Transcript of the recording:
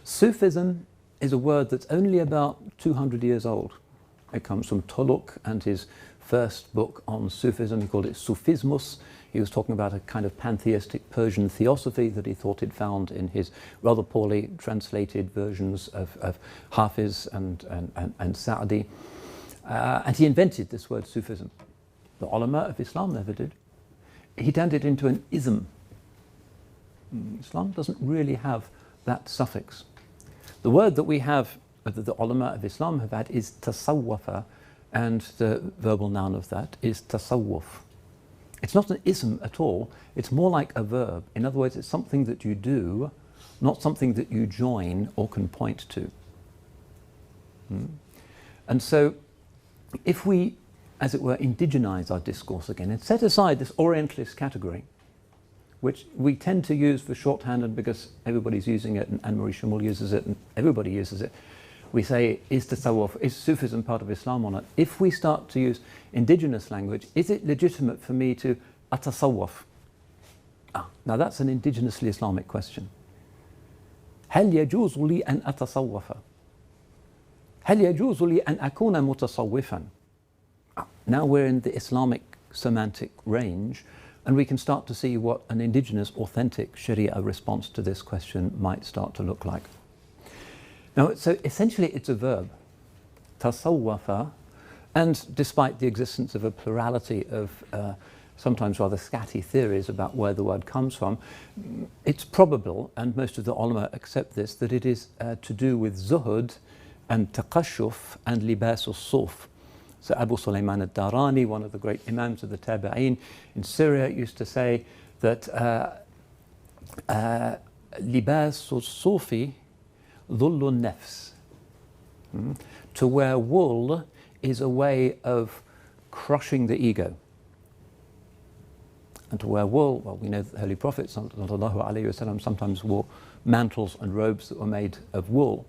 Sufism is a word that's only about 200 years old. It comes from Toluk and his first book on Sufism. He called it Sufismus. He was talking about a kind of pantheistic Persian theosophy that he thought he'd found in his rather poorly translated versions of Hafiz and Sa'di. And he invented this word Sufism. The ulama of Islam never did. He turned it into an ism. Islam doesn't really have that suffix. The word that we have, that the ulama of Islam have had, is tasawwafa, and the verbal noun of that is tasawwuf. It's not an ism at all, it's more like a verb. In other words, it's something that you do, not something that you join or can point to. And so, if we, as it were, indigenize our discourse again and set aside this Orientalist category, which we tend to use for shorthand and because everybody's using it and Anne-Marie Shamul uses it and everybody uses it, we say, is tasawwuf, is Sufism part of Islam or not? If we start to use indigenous language, is it legitimate for me to atasawwuf? Now that's an indigenously Islamic question. هل يجوز لي أن أتصوف؟ هل يجوز لي أن أكون متصوفا؟ Now we're in the Islamic semantic range, and we can start to see what an indigenous, authentic Sharia response to this question might start to look like. Now, so essentially it's a verb, tasawwafa, and despite the existence of a plurality of sometimes rather scatty theories about where the word comes from, it's probable, and most of the ulama accept this, that it is to do with zuhud and taqashuf and libas al-suf. So Abu Sulaiman al-Darani, one of the great imams of the Tabi'een in Syria, used to say that libas al-sufi dhullu nafs. To wear wool is a way of crushing the ego. And to wear wool, well, we know that the Holy Prophet ﷺ sometimes wore mantles and robes that were made of wool.